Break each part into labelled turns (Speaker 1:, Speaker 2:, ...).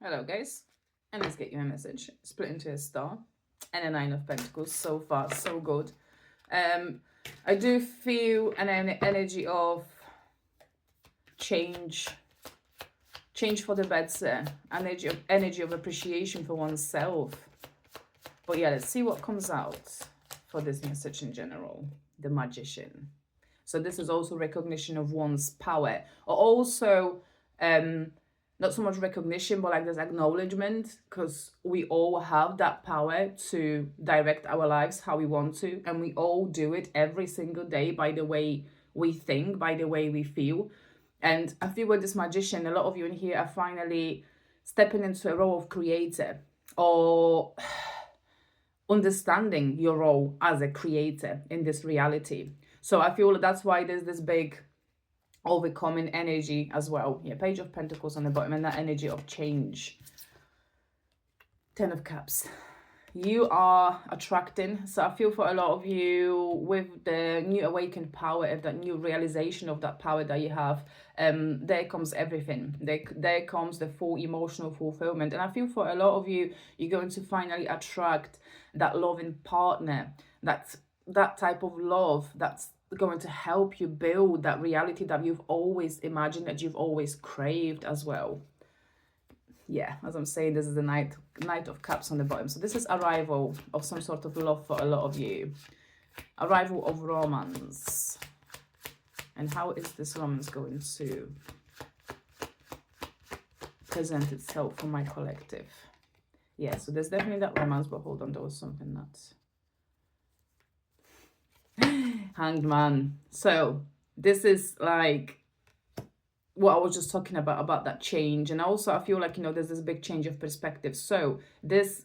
Speaker 1: Hello, guys. And let's get you a message. Split into a star and a Nine of Pentacles. So far, so good. I do feel an energy of change for the better, energy of appreciation for oneself. But yeah, let's see what comes out for this message in general. The Magician. So this is also recognition of one's power, or also not so much recognition, but like there's acknowledgement, because we all have that power to direct our lives how we want to, and we all do it every single day by the way we think, by the way we feel. And I feel with this Magician, a lot of you in here are finally stepping into a role of creator, or understanding your role as a creator in this reality. So I feel that's why there's this big overcoming energy as well. Yeah, Page of Pentacles on the bottom, and that energy of change. Ten of Cups. You are attracting. So I feel for a lot of you, with the new awakened power, of that new realization of that power that you have, there comes everything. There comes the full emotional fulfillment. And I feel for a lot of you, you're going to finally attract that loving partner, that type of love that's going to help you build that reality that you've always imagined, that you've always craved as well. Yeah, as I'm saying, this is the Knight of Cups on the bottom. So this is arrival of some sort of love for a lot of you. Arrival of romance. And how is this romance going to present itself for my collective? Yeah, so there's definitely that romance, but hold on, there was something that... Hanged Man. So this is like what I was just talking about that change. And also I feel like, you know, there's this big change of perspective. So this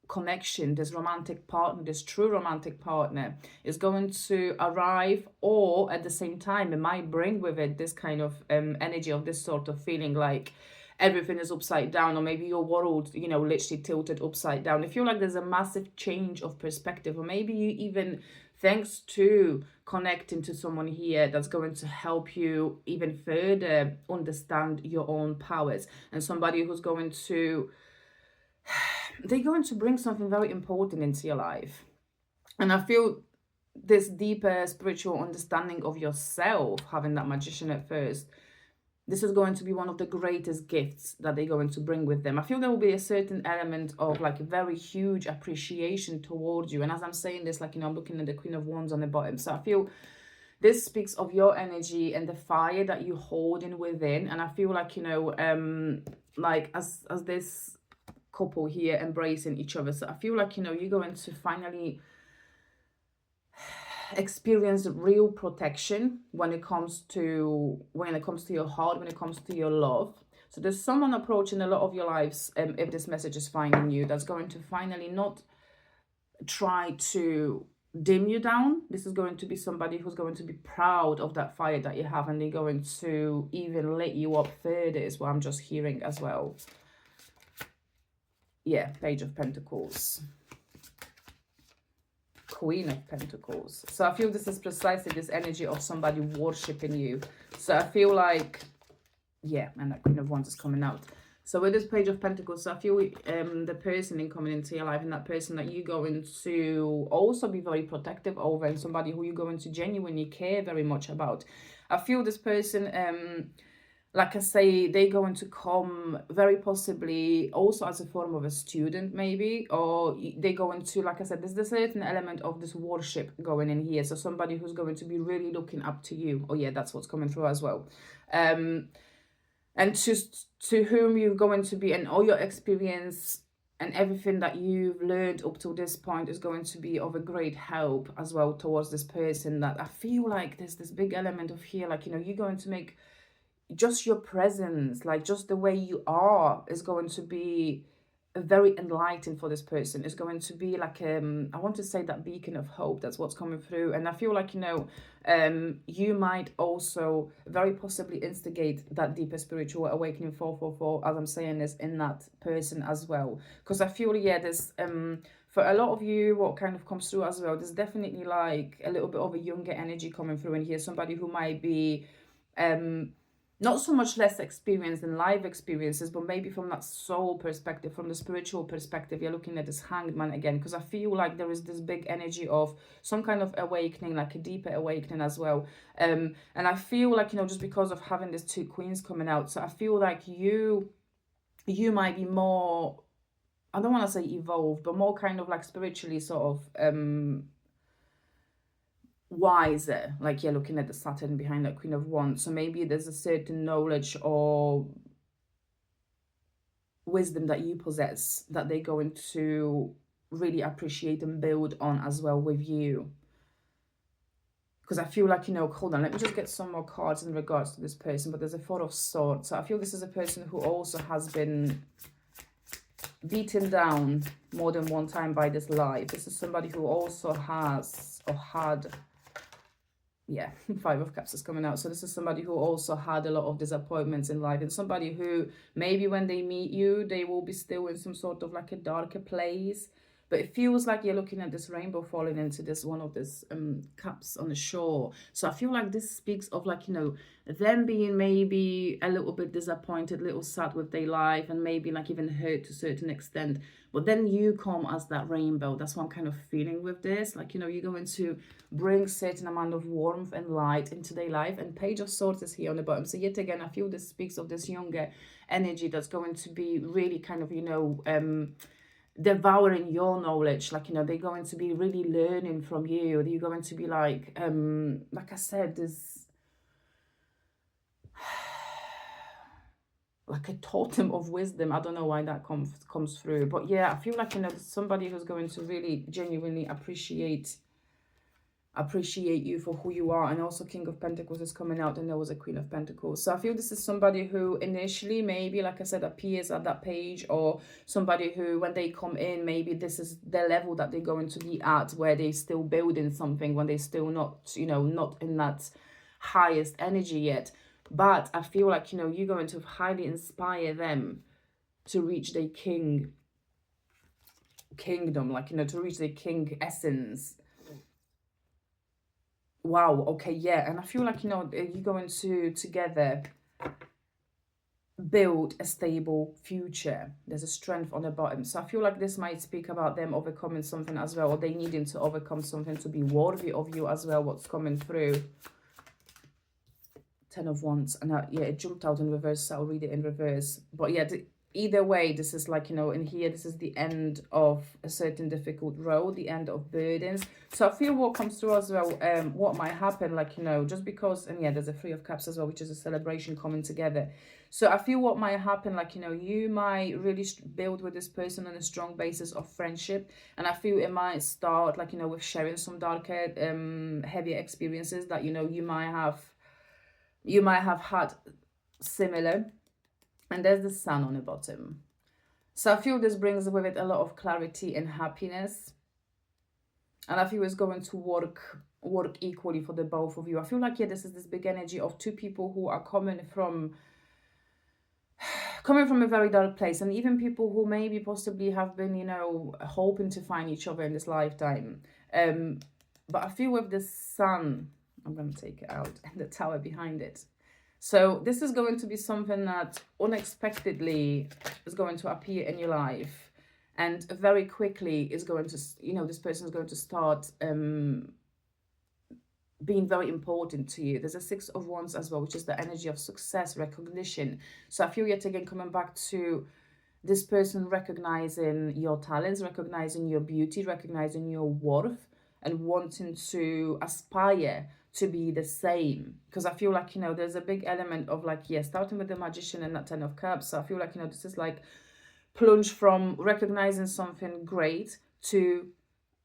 Speaker 1: connection, this romantic partner, this true romantic partner is going to arrive, or at the same time it might bring with it this kind of energy of this sort of feeling like everything is upside down, or maybe your world, you know, literally tilted upside down. I feel like there's a massive change of perspective, or maybe you even, thanks to connecting to someone here, that's going to help you even further understand your own powers, and somebody who's going to, they're going to bring something very important into your life. And I feel this deeper spiritual understanding of yourself, having that Magician at first, this is going to be one of the greatest gifts that they're going to bring with them. I feel there will be a certain element of like a very huge appreciation towards you. And as I'm saying this, like, you know, I'm looking at the Queen of Wands on the bottom. So I feel this speaks of your energy and the fire that you hold in within. And I feel like, you know, like as this couple here embracing each other. So I feel like, you know, you're going to finally experience real protection when it comes to your heart, when it comes to your love. So there's someone approaching a lot of your lives, if this message is finding you, that's going to finally not try to dim you down. This is going to be somebody who's going to be proud of that fire that you have, and they're going to even let you up further, is what I'm just hearing as well. Yeah, Page of Pentacles. Queen of Pentacles. So I feel this is precisely this energy of somebody worshipping you. So I feel like, yeah, and that Queen of Wands is coming out. So with this Page of Pentacles, so I feel the person in coming into your life, and that person that you're going to also be very protective over, and somebody who you're going to genuinely care very much about. I feel this person, like I say, they're going to come very possibly also as a form of a student, maybe, or they're going to, like I said, there's a certain element of this worship going in here. So somebody who's going to be really looking up to you. Oh yeah, that's what's coming through as well. And to whom you're going to be, and all your experience and everything that you've learned up to this point is going to be of a great help as well towards this person. That I feel like there's this big element of here, like, you know, you're going to make just your presence, like just the way you are, is going to be very enlightening for this person. It's going to be like I want to say that beacon of hope. That's what's coming through. And I feel like, you know, you might also very possibly instigate that deeper spiritual awakening 444, as I'm saying this, in that person as well. Because I feel, yeah, there's for a lot of you, what kind of comes through as well, there's definitely like a little bit of a younger energy coming through in here. Somebody who might be not so much less experience than life experiences, but maybe from that soul perspective, from the spiritual perspective, you're looking at this hanged man again, because I feel like there is this big energy of some kind of awakening, like a deeper awakening as well. And I feel like, you know, just because of having these two queens coming out, so I feel like you might be more, I don't want to say evolved, but more kind of like spiritually sort of wiser, like you're looking at the Saturn behind that Queen of Wands. So maybe there's a certain knowledge or wisdom that you possess that they're going to really appreciate and build on as well with you. Because I feel like, you know, hold on, let me just get some more cards in regards to this person. But there's a Four of Swords. So I feel this is a person who also has been beaten down more than one time by this life. This is somebody who also has or had, yeah, Five of Cups is coming out. So this is somebody who also had a lot of disappointments in life, and somebody who maybe when they meet you, they will be still in some sort of like a darker place. But it feels like you're looking at this rainbow falling into this one of these cups on the shore. So I feel like this speaks of like, you know, them being maybe a little bit disappointed, a little sad with their life, and maybe like even hurt to a certain extent. But then you come as that rainbow. That's what I'm kind of feeling with this. Like, you know, you're going to bring certain amount of warmth and light into their life. And Page of Swords is here on the bottom. So yet again, I feel this speaks of this younger energy that's going to be really kind of, you know, devouring your knowledge. Like, you know, they're going to be really learning from you. You're going to be like I said, there's like a totem of wisdom. I don't know why that comes through, but yeah, I feel like, you know, somebody who's going to really genuinely appreciate you for who you are. And also King of Pentacles is coming out, and there was a Queen of Pentacles. So I feel this is somebody who initially maybe, like I said, appears at that page, or somebody who when they come in, maybe this is the level that they're going to be at, where they're still building something, when they're still not, you know, not in that highest energy yet. But I feel like, you know, you're going to highly inspire them to reach their kingdom, like, you know, to reach their king essence. Wow, okay, yeah. And I feel like, you know, you're going to together build a stable future. There's a strength on the bottom. So I feel like this might speak about them overcoming something as well, or they needing to overcome something to be worthy of you as well, what's coming through. Ten of Wands. And yeah, it jumped out in reverse, so I'll read it in reverse. But yeah, either way, this is like, you know, in here, this is the end of a certain difficult road, the end of burdens. So I feel what comes through as well, what might happen, like, you know, just because, and yeah, there's a Three of Cups as well, which is a celebration coming together. So I feel what might happen, like, you know, you might really build with this person on a strong basis of friendship. And I feel it might start, like, you know, with sharing some darker, heavier experiences that, you know, you might have had similar. And there's the Sun on the bottom. So I feel this brings with it a lot of clarity and happiness. And I feel it's going to work equally for the both of you. I feel like, yeah, this is this big energy of two people who are coming from a very dark place. And even people who maybe possibly have been, you know, hoping to find each other in this lifetime. But I feel with the Sun, I'm going to take it out, and the Tower behind it. So this is going to be something that unexpectedly is going to appear in your life, and very quickly is going to, you know, this person is going to start being very important to you. There's a Six of Wands as well, which is the energy of success, recognition. So I feel yet again coming back to this person recognizing your talents, recognizing your beauty, recognizing your worth, and wanting to aspire to be the same. Because I feel like, you know, there's a big element of like, yeah, starting with the Magician and that Ten of Cups. So I feel like, you know, this is like plunge from recognizing something great to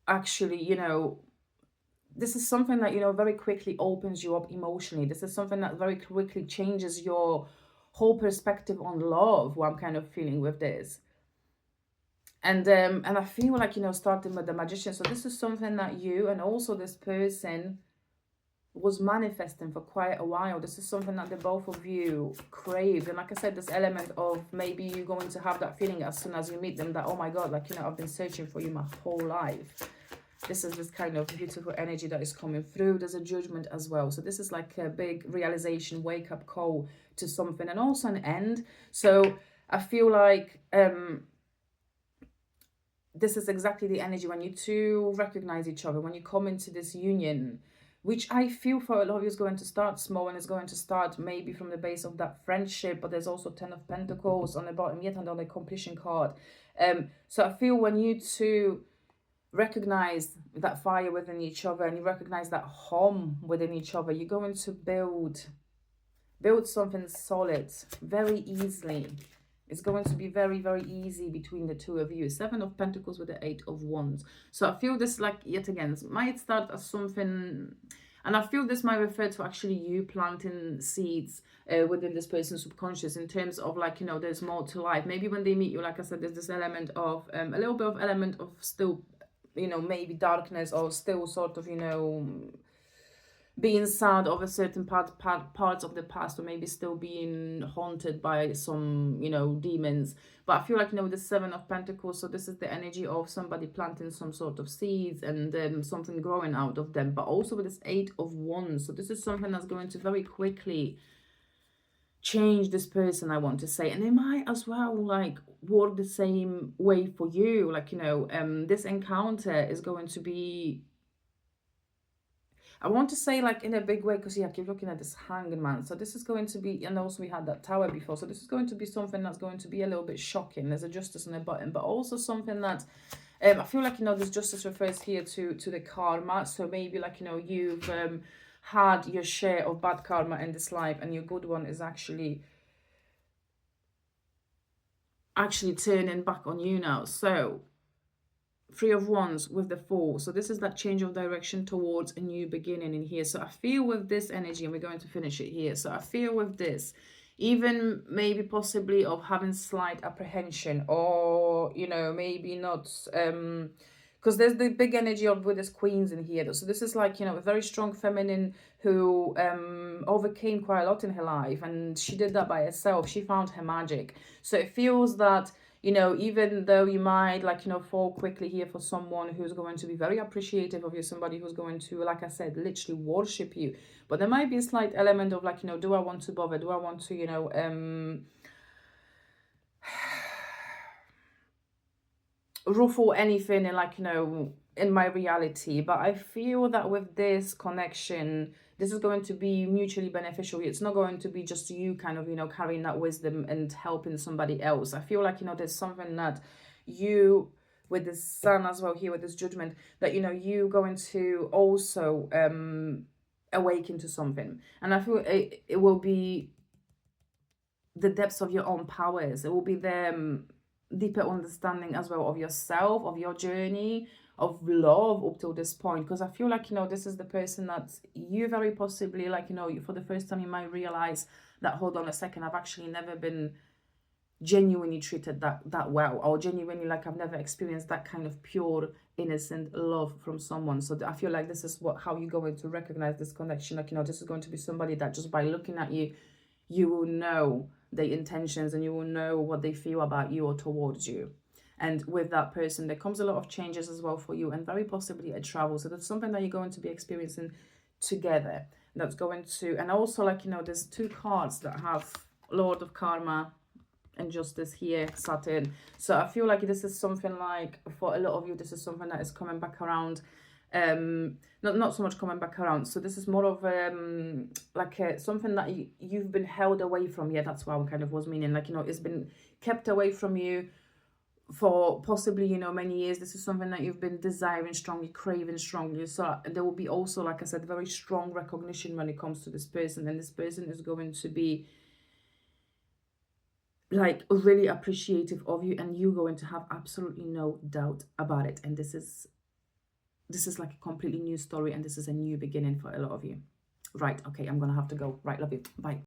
Speaker 1: actually, you know, this is something that, you know, very quickly opens you up emotionally. This is something that very quickly changes your whole perspective on love, what I'm kind of feeling with this. And I feel like, you know, starting with the Magician. So this is something that you and also this person was manifesting for quite a while. This is something that the both of you craved. And like I said, this element of maybe you're going to have that feeling as soon as you meet them that, oh my God, like, you know, I've been searching for you my whole life. this is this kind of beautiful energy that is coming through. There's a judgment as well. So this is like a big realization, wake up call to something, and also an end. So I feel like this is exactly the energy when you two recognize each other, when you come into this union, which I feel for a lot of you is going to start small and is going to start maybe from the base of that friendship. But there's also 10 of Pentacles on the bottom, yet another completion card. So I feel when you two recognize that fire within each other and you recognize that home within each other, you're going to build something solid very easily. It's going to be very, very easy between the two of you. 7 of Pentacles with the 8 of Wands. So I feel this, like, yet again, might start as something, and I feel this might refer to actually you planting seeds within this person's subconscious, in terms of, like, you know, there's more to life. Maybe when they meet you, like I said, there's this element of, a little bit of element of still, you know, maybe darkness, or still sort of, you know, being sad of a certain parts of the past, or maybe still being haunted by some, you know, demons. But I feel like, you know, the 7 of Pentacles, so this is the energy of somebody planting some sort of seeds and something growing out of them. But also with this 8 of Wands, so this is something that's going to very quickly change this person, I want to say. And they might as well, like, work the same way for you. Like, you know, this encounter is going to be, I want to say, like, in a big way, because, yeah, I keep looking at this Hanged Man. So this is going to be, and also we had that Tower before. So this is going to be something that's going to be a little bit shocking. There's a Justice on the button, but also something that, I feel like, you know, this Justice refers here to the karma. So maybe, like, you know, you've had your share of bad karma in this life, and your good one is actually turning back on you now. So 3 of Wands with the 4. So this is that change of direction towards a new beginning in here. So I feel with this energy, and we're going to finish it here. So I feel with this, even maybe possibly of having slight apprehension, or, you know, maybe not, because there's the big energy of with this Queens in here. So this is like, you know, a very strong feminine who overcame quite a lot in her life, and she did that by herself. She found her magic. So it feels that, you know, even though you might, like, you know, fall quickly here for someone who's going to be very appreciative of you, somebody who's going to, like I said, literally worship you. But there might be a slight element of, like, you know, do I want to bother? Do I want to, you know, ruffle anything in, like, you know, in my reality? But I feel that with this connection, this is going to be mutually beneficial. It's not going to be just you kind of, you know, carrying that wisdom and helping somebody else. I feel like, you know, there's something that you, with this Sun as well here, with this Judgment, that, you know, you going to also awaken to something. And I feel it will be the depths of your own powers. It will be the deeper understanding as well of yourself, of your journey, of love up till this point. Because I feel like, you know, this is the person that you very possibly, like, you know, for the first time you might realize that, hold on a second, I've actually never been genuinely treated that well, or genuinely, like, I've never experienced that kind of pure innocent love from someone. So I feel like this is how you're going to recognize this connection. Like, you know, this is going to be somebody that just by looking at you, you will know their intentions, and you will know what they feel about you or towards you. And with that person, there comes a lot of changes as well for you, and very possibly a travel. So that's something that you're going to be experiencing together. That's going to, and also, like, you know, there's 2 cards that have Lord of Karma and Justice here, Saturn. So I feel like this is something, like, for a lot of you, this is something that is coming back around. Not so much coming back around. So this is more of like something that you've been held away from. Yeah, that's what I kind of was meaning. Like, you know, it's been kept away from you for possibly, you know, many years. This is something that you've been desiring strongly, craving strongly. So there will be also, like I said, very strong recognition when it comes to this person, and this person is going to be, like, really appreciative of you, and you're going to have absolutely no doubt about it. And this is like a completely new story, and this is a new beginning for a lot of you. Right, okay, I'm gonna have to go. Right, love you, bye.